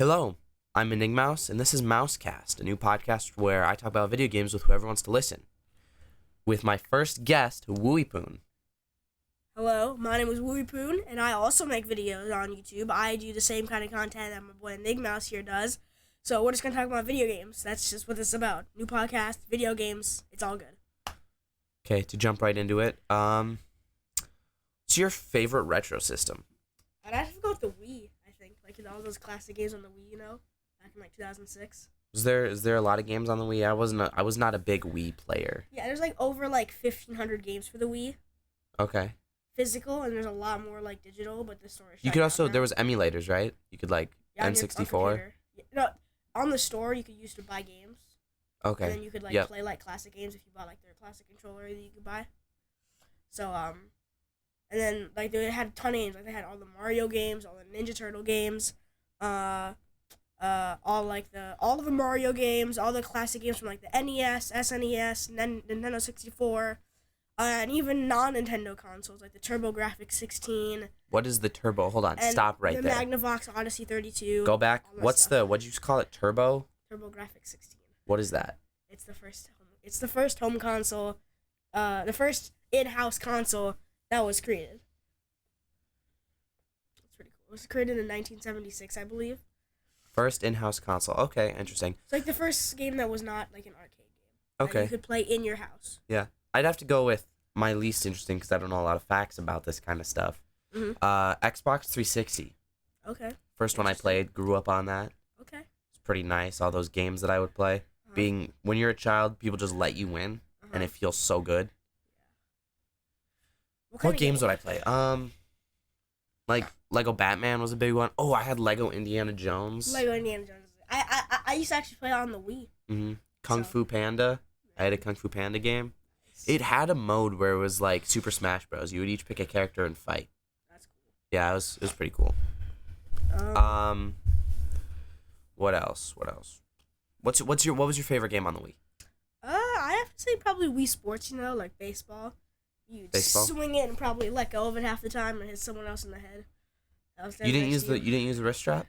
Hello, I'm InygMouse, and this is MouseCast, a new podcast where I talk about video games with whoever wants to listen. With my first guest, Wuipoon. Hello, my name is Wuipoon, and I also make videos on YouTube. I do the same kind of content that my boy InygMouse here does. So we're just going to talk about video games. That's just what this is about. New podcast, video games, it's all good. Okay, to jump right into it, what's your favorite retro system? I'd have to go with the Wii, I think. Like all those classic games on the Wii, back in like 2006. Is there a lot of games on the Wii? I was not a big Wii player. Yeah, there's like over like 1,500 games for the Wii. Okay. Physical, and there's a lot more like digital, but the store is You could also, there was emulators, right? You could like N64. No, on the store you could use to buy games. Okay. And then you could like play like classic games if you bought like their classic controller that you could buy. So and then like they had a ton of games. Like they had all the Mario games, all the Ninja Turtle games, all of the Mario games, all the classic games from like the NES, SNES, Nintendo 64, and even non-Nintendo consoles like the TurboGrafx 16. What is the Turbo? Hold on, stop right there. The Magnavox Odyssey 32. Go back. What'd you call it? Turbo? TurboGrafx 16. What is that? It's the first home console, the first in-house console that was created. It's pretty cool. It was created in 1976, I believe. First in-house console. Okay, interesting. It's like the first game that was not like an arcade game. Okay. That you could play in your house. Yeah. I'd have to go with my least interesting because I don't know a lot of facts about this kind of stuff. Mm-hmm. Xbox 360. Okay. First one I played, grew up on that. Okay. It's pretty nice, all those games that I would play. When you're a child, people just let you win, and it feels so good. What games would I play? Like Lego Batman was a big one. Oh, I had Lego Indiana Jones. Lego Indiana Jones. I used to actually play on the Wii. Mm-hmm. Kung Fu Panda. I had a Kung Fu Panda game. It had a mode where it was like Super Smash Bros. You would each pick a character and fight. That's cool. Yeah, it was pretty cool. What else? What was your favorite game on the Wii? I have to say probably Wii Sports. Like baseball. You'd swing it and probably let go of it half the time and hit someone else in the head. You didn't use the wrist strap?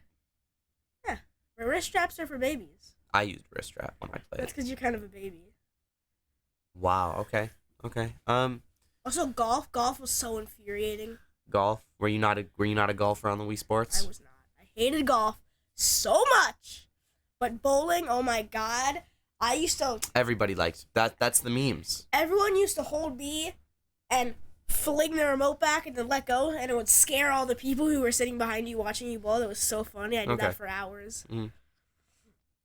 Yeah, but wrist straps are for babies. I used wrist strap when I played. That's because you're kind of a baby. Wow. Okay. Also, golf. Golf was so infuriating. Golf? Were you not a golfer on the Wii Sports? I was not. I hated golf so much. But bowling, oh my god. I used to... Everybody liked that. That's the memes. Everyone used to hold B and fling the remote back and then let go, and it would scare all the people who were sitting behind you watching you bowl. It was so funny. I did that for hours. Mm.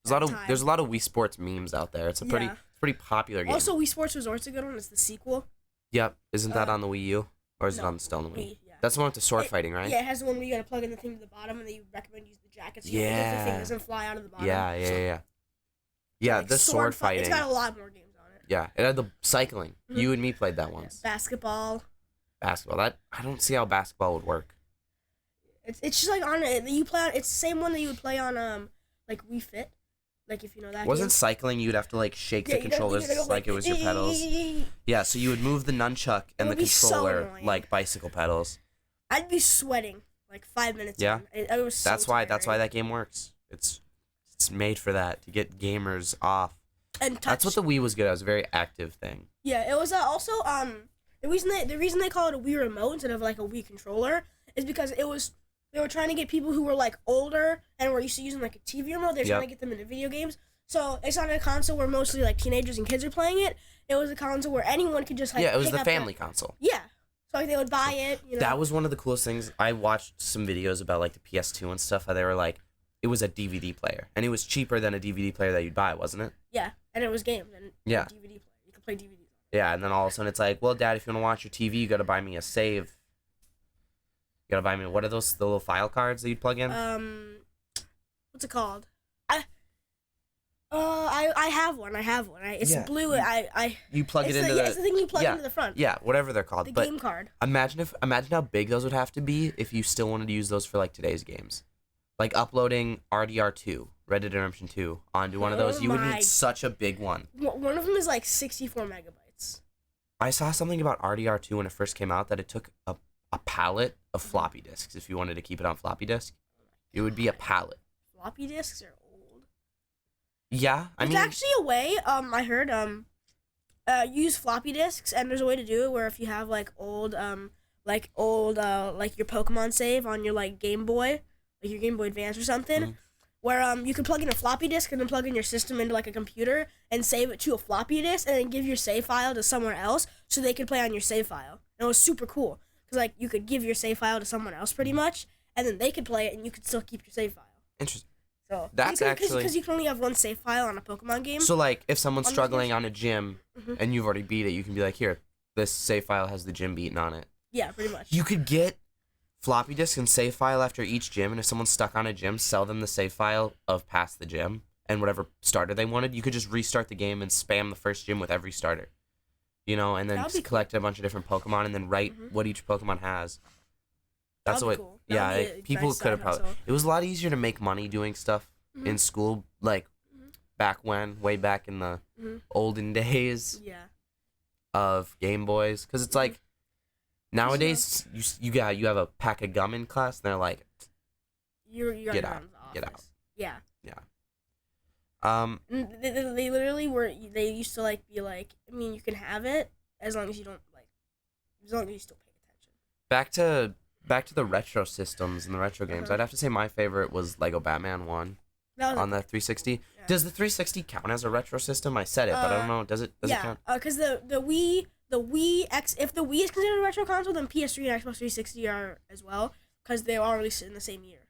There's a lot of Wii Sports memes out there. It's a pretty popular game. Also, Wii Sports Resort's a good one. It's the sequel. Yep. Isn't that on the Wii U? Or is it still on the Wii? Yeah. That's the one with the sword fighting, right? Yeah, it has the one where you gotta plug in the thing to the bottom, and then you recommend using the jacket so the thing doesn't fly out of the bottom. Yeah. Yeah, like the sword fighting. It's got a lot more games on it. Yeah, it had the cycling. Mm-hmm. You and me played that once. Yeah, basketball. That I don't see how basketball would work. It's just like on it. You play on. It's the same one that you would play on like Wii Fit. Like if you know that. Wasn't cycling you'd have to like shake the controllers like it was your pedals? Yeah, so you would move the nunchuck and the controller like bicycle pedals. I'd be sweating like 5 minutes. Yeah, it was so that's why that game works. It's made for that, to get gamers off. And touch. That's what the Wii was good at. It was a very active thing. Yeah, it was also the reason they call it a Wii remote instead of like a Wii controller is because they were trying to get people who were like older and were used to using like a TV remote. They're trying to get them into video games. So it's not a console where mostly like teenagers and kids are playing it. It was a console where anyone could just like it was the family console. Yeah. So like they would buy it. That was one of the coolest things. I watched some videos about like the PS2 and stuff. How they were like, it was a DVD player, and it was cheaper than a DVD player that you'd buy, wasn't it? Yeah, and it was games and DVD player. You could play DVDs. Yeah, and then all of a sudden it's like, well, Dad, if you want to watch your TV, you got to buy me a save. You got to buy me, what are those, the little file cards that you'd plug in? What's it called? I have one. It's blue. You plug it into it's the thing you plug into the front. Yeah, whatever they're called. The game card. Imagine how big those would have to be if you still wanted to use those for like today's games. Like uploading RDR2, Red Dead Redemption 2, onto one of those. You would need such a big one. One of them is like 64 megabytes. I saw something about RDR2 when it first came out that it took a pallet of floppy disks if you wanted to keep it on floppy disk. It would be a pallet. floppy disks are old. Yeah, There's actually a way. I heard use floppy disks, and there's a way to do it where if you have like old like your Pokemon save on your like Game Boy, like your Game Boy Advance or something, where you can plug in a floppy disk and then plug in your system into like a computer and save it to a floppy disk and then give your save file to somewhere else so they can play on your save file. And it was super cool because like you could give your save file to someone else pretty much, and then they could play it and you could still keep your save file. Interesting. So that's actually because you can only have one save file on a Pokemon game. So like if someone's struggling on a gym and you've already beat it, you can be like, here, this save file has the gym beaten on it. Yeah, pretty much. You could get floppy disk and save file after each gym, and if someone's stuck on a gym, sell them the save file of past the gym and whatever starter they wanted. You could just restart the game and spam the first gym with every starter, and then just collect a bunch of different Pokemon and then write what each Pokemon has. That's what. Cool. Yeah, people could have probably. It was a lot easier to make money doing stuff in school, like way back in the olden days of Game Boys, because it's like. Nowadays, you have a pack of gum in class, and they're like, you're get out. Yeah. Yeah. They literally were. They used to like be like, I mean, you can have it as long as you don't like, as long as you still pay attention. Back to the retro systems and the retro games. I'd have to say my favorite was Lego Batman 1 on the 360. Yeah. Does the 360 count as a retro system? I said it, but I don't know. Does it count? Yeah, because the Wii. If the Wii is considered a retro console, then PS3 and Xbox 360 are as well, because they all released in the same year.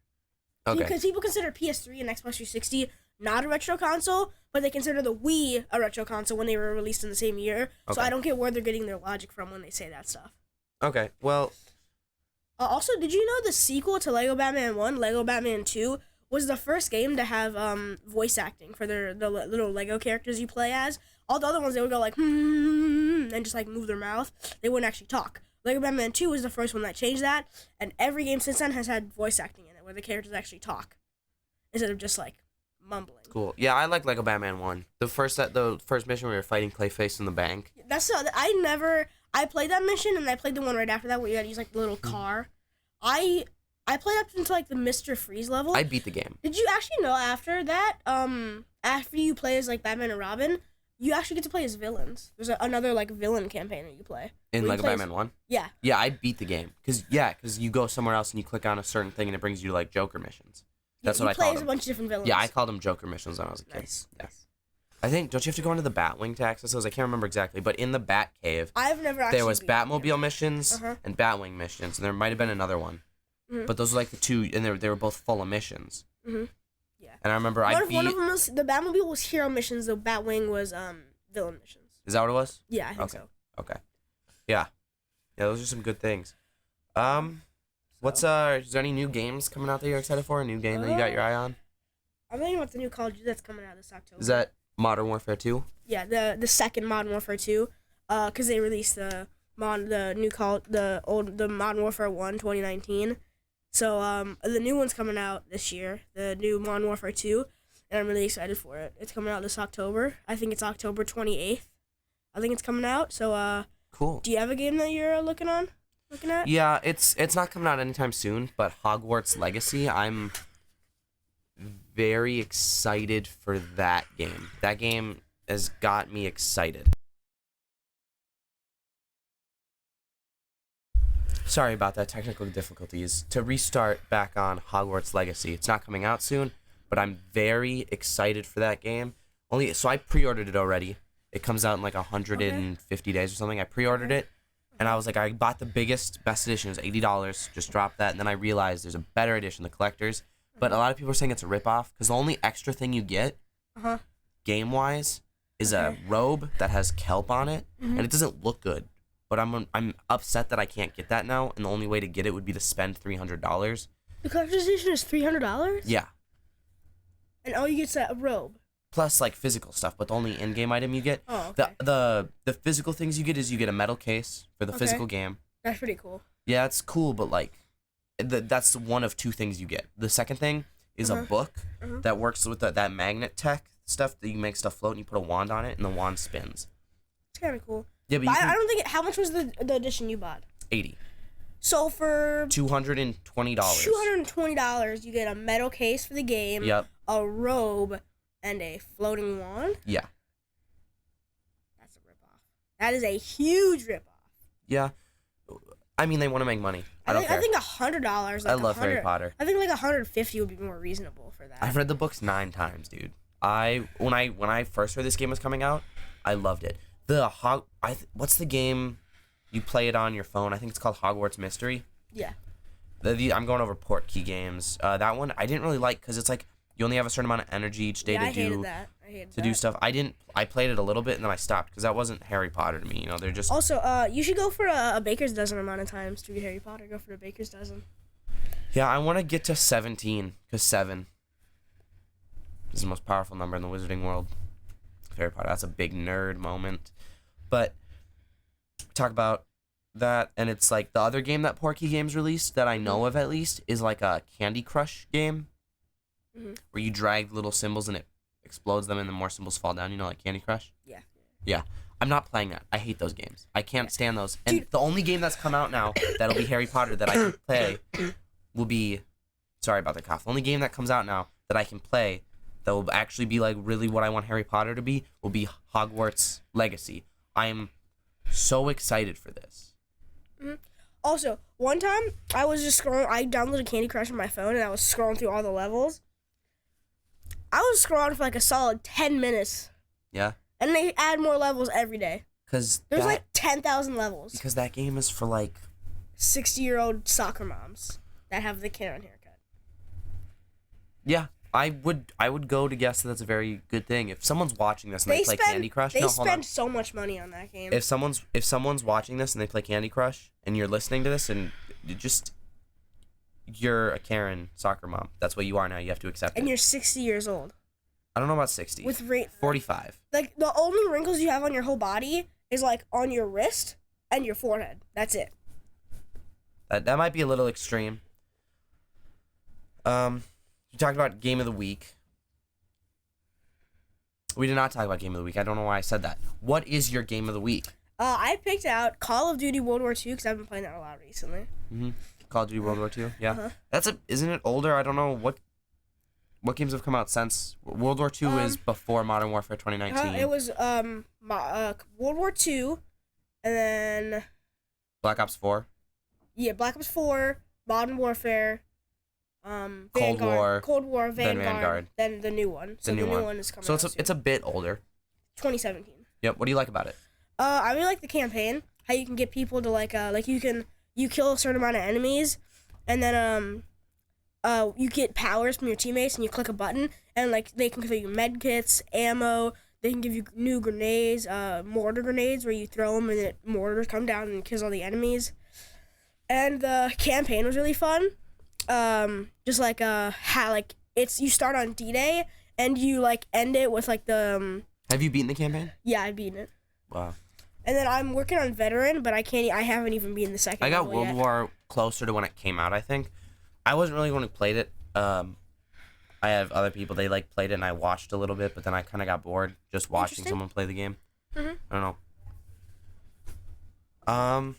Okay. Because people consider PS3 and Xbox 360 not a retro console, but they consider the Wii a retro console when they were released in the same year. Okay. So I don't get where they're getting their logic from when they say that stuff. Okay, well... also, did you know the sequel to Lego Batman 1, Lego Batman 2, was the first game to have voice acting for the little Lego characters you play as? All the other ones, they would go like, and just like move their mouth. They wouldn't actually talk. Lego Batman 2 was the first one that changed that, and every game since then has had voice acting in it, where the characters actually talk, instead of just like mumbling. Cool. Yeah, I like Lego Batman 1. The first mission where we were fighting Clayface in the bank. I played that mission, and I played the one right after that where you had to use like the little car. I played up until like the Mr. Freeze level. I beat the game. Did you actually know after that, after you play as like Batman and Robin, you actually get to play as villains? There's another like villain campaign that you play. In Lego Batman 1? Yeah. Yeah, I beat the game. Because you go somewhere else and you click on a certain thing and it brings you to like Joker missions. That's what I called them. You play as a bunch of different villains. Yeah, I called them Joker missions when I was a kid. Nice. Yeah. I think, don't you have to go into the Batwing to access those? I can't remember exactly, but in the Bat Cave, I've never actually there was Batmobile missions and Batwing missions, and there might have been another one. But those were like the two, and they were both full of missions. Yeah. And I remember one of them was, the Batmobile was hero missions, the Batwing was villain missions. Is that what it was? Yeah, I think so. Okay. Yeah, those are some good things. Is there any new games coming out that you're excited for? A new game that you got your eye on? I'm thinking about the new Call of Duty that's coming out this October. Is that Modern Warfare 2? Yeah, the second Modern Warfare 2, because they released the Modern Warfare 1 2019. So the new one's coming out this year, the new Modern Warfare 2, and I'm really excited for it. It's coming out this October. I think it's October 28th. I think it's coming out. So cool. Do you have a game that you're looking at? Yeah, it's not coming out anytime soon, but Hogwarts Legacy, I'm very excited for that game. That game has got me excited. Sorry about that, technical difficulties. To restart back on Hogwarts Legacy, it's not coming out soon, but I'm very excited for that game. So I pre-ordered it already. It comes out in like 150 days or something. I pre-ordered it, and I was like, I bought the best edition. It was $80. Just dropped that, and then I realized there's a better edition, the collector's. But a lot of people are saying it's a ripoff because the only extra thing you get, game-wise, is a robe that has kelp on it, and it doesn't look good. But I'm upset that I can't get that now, and the only way to get it would be to spend $300. The collector's edition is $300? Yeah. And all you get is a robe. Plus, like, physical stuff, but the only in-game item you get... Oh, okay. The physical things you get is you get a metal case for the physical game. That's pretty cool. Yeah, it's cool, but, like, that's one of two things you get. The second thing is a book that works with that magnet tech stuff that you make stuff float, and you put a wand on it, and the wand spins. It's kind of cool. Yeah, but I don't think... How much was the edition you bought? $80. So for $220. $220, you get a metal case for the game, Yep. a robe, and a floating wand. Yeah. That's a ripoff. That is a huge ripoff. Yeah. I mean, they want to make money. I don't care. I think $100. I love Harry Potter. I think like $150 would be more reasonable for that. I've read the books 9 times, dude. When I first heard this game was coming out, I loved it. What's the game you play it on your phone? I think it's called Hogwarts Mystery. Yeah. I'm going over Portkey games. That one I didn't really like because it's like you only have a certain amount of energy each day I hated that. do stuff. I played it a little bit and then I stopped because that wasn't Harry Potter to me. You know, they're just. Also, you should go for a baker's dozen amount of times to read Harry Potter. Go for a baker's dozen. Yeah, I want to get to 17 because 7 is the most powerful number in the wizarding world. Harry Potter. That's a big nerd moment. But talk about that, and it's like the other game that Portkey Games released that I know of at least is like a Candy Crush game where you drag little symbols and it explodes them and then more symbols fall down, you know, like Candy Crush. Yeah, I'm not playing that. I hate those games. I can't stand those. And the only game that's come out now that'll be Harry Potter that I can play will be, sorry about the cough, the only game that comes out now that I can play that will actually be like really what I want Harry Potter to be will be Hogwarts Legacy. I'm so excited for this. Also, one time I was just scrolling. I downloaded Candy Crush on my phone and I was scrolling through all the levels. I was scrolling for like a solid 10 minutes. Yeah. And they add more levels every day. There's like 10,000 levels. Because that game is for like 60-year-old soccer moms that have the Karen haircut. Yeah. I would go to guess that that's a very good thing. If someone's watching this and they play Candy Crush, they spend so much money on that game. If someone's watching this and they play Candy Crush and you're listening to this and you're a Karen soccer mom. That's what you are now. You have to accept it. And you're 60 years old. I don't know about 60. 45. Like the only wrinkles you have on your whole body is like on your wrist and your forehead. That's it. That might be a little extreme. You talked about Game of the Week. We did not talk about Game of the Week. I don't know why I said that. What is your Game of the Week? I picked out Call of Duty World War II because I've been playing that a lot recently. Call of Duty World War II? Yeah. Isn't it older? I don't know what games have come out since. World War II is before Modern Warfare 2019. It was World War II, and then Black Ops 4. Yeah, Black Ops 4, Modern Warfare, Cold War, Vanguard, then the new one. So the new one is coming out soon. It's a bit older. 2017. Yep. What do you like about it? I really like the campaign. How you can get people to you kill a certain amount of enemies, and then you get powers from your teammates, and you click a button, and like they can give you med kits, ammo. They can give you new grenades, mortar grenades, where you throw them and mortars come down and kills all the enemies. And the campaign was really fun. Just like you start on D-Day and you like end it with like the. Have you beaten the campaign? Yeah, I've beaten it. Wow. And then I'm working on Veteran, but I haven't even beaten the second. I got World War closer to when it came out. I think I wasn't really the one who played it. I have other people they played it and I watched a little bit, but then I kind of got bored just watching someone play the game. I don't know.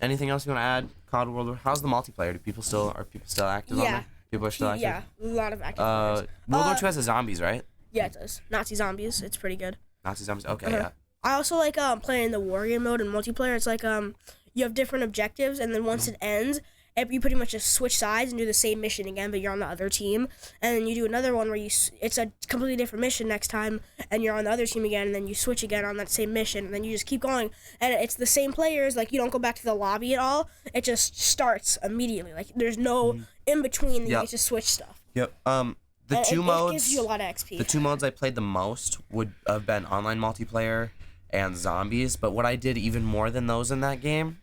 Anything else you want to add? COD World War. How's the multiplayer? Are people still active on there? People are still active. Yeah, a lot of active players. World War II has the zombies, right? Yeah, it does. Nazi zombies. It's pretty good. Nazi zombies. Okay, yeah. I also like playing the war game mode and multiplayer. It's like you have different objectives, and then once it ends, you pretty much just switch sides and do the same mission again, but you're on the other team. And then you do another one where it's a completely different mission next time, and you're on the other team again, and then you switch again on that same mission, and then you just keep going. And it's the same players. Like, you don't go back to the lobby at all. It just starts immediately. Like, there's no in between. You just switch stuff. Yep. The two modes. It gives you a lot of XP. The 2 modes I played the most would have been online multiplayer and zombies. But what I did even more than those in that game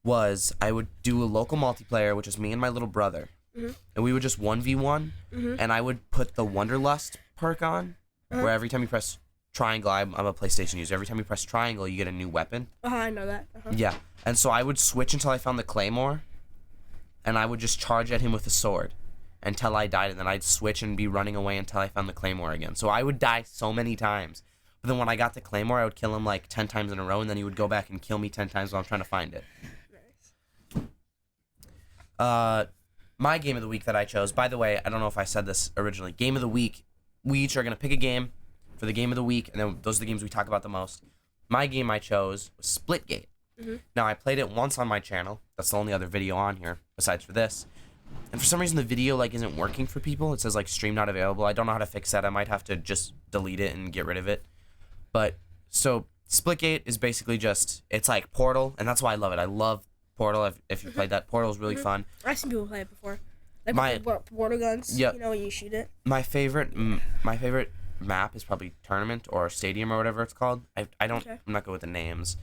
was I would do a local multiplayer, which is me and my little brother, and we would just 1v1, and I would put the Wanderlust perk on, where every time you press triangle, I'm a PlayStation user, every time you press triangle, you get a new weapon. I know that. Yeah, and so I would switch until I found the Claymore, and I would just charge at him with a sword until I died, and then I'd switch and be running away until I found the Claymore again. So I would die so many times. But then when I got the Claymore, I would kill him like 10 times in a row, and then he would go back and kill me 10 times while I'm trying to find it. My game of the week that I chose. By the way, I don't know if I said this originally. Game of the week. We each are gonna pick a game for the game of the week, and then those are the games we talk about the most. My game I chose was Splitgate. Now, I played it once on my channel. That's the only other video on here besides for this. And for some reason, the video like isn't working for people. It says like stream not available. I don't know how to fix that. I might have to just delete it and get rid of it. But so Splitgate is basically just, it's like Portal, and that's why I love it. I love Portal. If you played that, Portal is really fun. I've seen people play it before. Like portal guns. Yep. You know when you shoot it. My favorite map is probably Tournament or Stadium or whatever it's called. I don't. Okay. I'm not good with the names.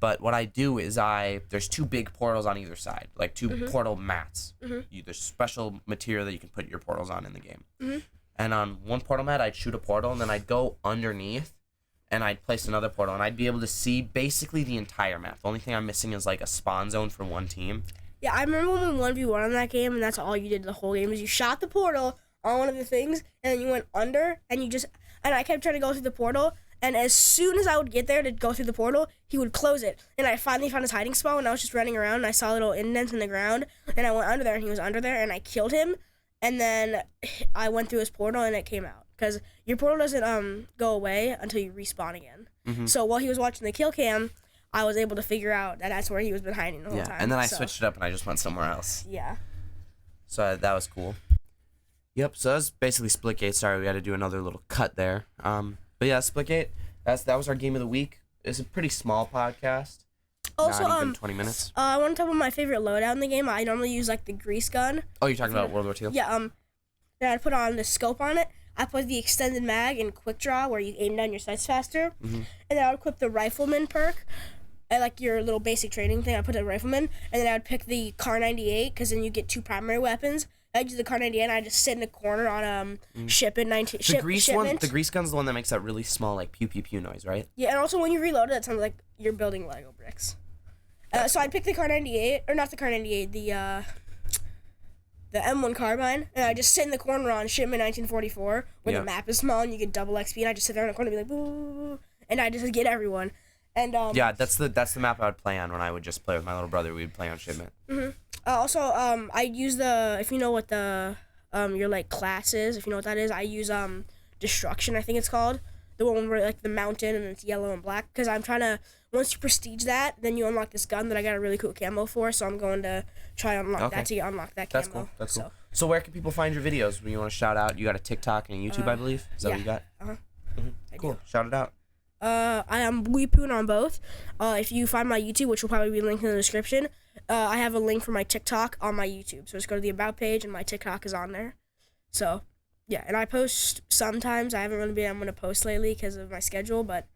But what I do is there's 2 big portals on either side, like 2 portal mats. There's special material that you can put your portals on in the game. And on one portal mat, I'd shoot a portal, and then I'd go underneath, and I'd place another portal, and I'd be able to see basically the entire map. The only thing I'm missing is like a spawn zone for one team. Yeah, I remember when we 1v1 on that game, and that's all you did the whole game, is you shot the portal on one of the things, and then you went under, and I kept trying to go through the portal, and as soon as I would get there to go through the portal, he would close it. And I finally found his hiding spot when I was just running around, and I saw little indents in the ground, and I went under there, and he was under there, and I killed him. And then I went through his portal, and it came out. Because your portal doesn't go away until you respawn again. So while he was watching the kill cam, I was able to figure out that that's where he was been hiding the whole time. And then I switched it up, and I just went somewhere else. Yeah. So that was cool. Yep, so that was basically Splitgate. Sorry, we had to do another little cut there. But yeah, Splitgate. That was our game of the week. It's a pretty small podcast. Also, not even 20 minutes. I want to talk about my favorite loadout in the game. I normally use like the grease gun. Oh, you're talking about World War II? Yeah. Then I'd put on the scope on it. I put the extended mag and quick draw where you aim down your sights faster. And then I would equip the rifleman perk. Like your little basic training thing, I put a rifleman, and then I would pick the Car 98 because then you get 2 primary weapons. I'd use the Car 98, and I just sit in the corner on shipment 19. The grease gun's the one that makes that really small like pew pew pew noise, right? Yeah, and also when you reload it, it sounds like you're building Lego bricks. So I'd pick the Car 98, or not the Car 98, the M1 carbine, and I just sit in the corner on shipment 1944 where the map is small and you get double XP, and I just sit there in the corner and be like boo, and I just get everyone. And yeah, that's the map I would play on when I would just play with my little brother. We'd play on shipment. Also, I use if you know what the your like class is, if you know what that is, I use destruction, I think it's called, the one where like the mountain and it's yellow and black, because I'm trying to, once you prestige that, then you unlock this gun that I got a really cool camo for, so I'm going to try and unlock that to unlock that camo. That's cool. That's cool. So where can people find your videos? When you want to shout out, you got a TikTok and a YouTube, I believe. Is that what you got? Cool. Shout it out. I am Wuipoon on both. If you find my YouTube, which will probably be linked in the description, I have a link for my TikTok on my YouTube. So just go to the About page, and my TikTok is on there. So, yeah, and I post sometimes. I haven't really been able to post lately because of my schedule, but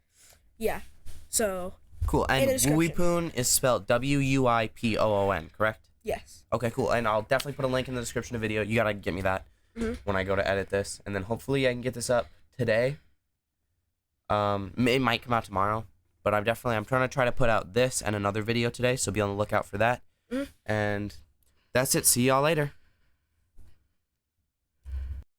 yeah. So cool. And Wuipoon is spelled Wuipoon, correct? Yes. Okay, cool. And I'll definitely put a link in the description of the video. You gotta get me that when I go to edit this, and then hopefully I can get this up today. It might come out tomorrow, but I'm trying to put out this and another video today, so be on the lookout for that. And that's it. See y'all later.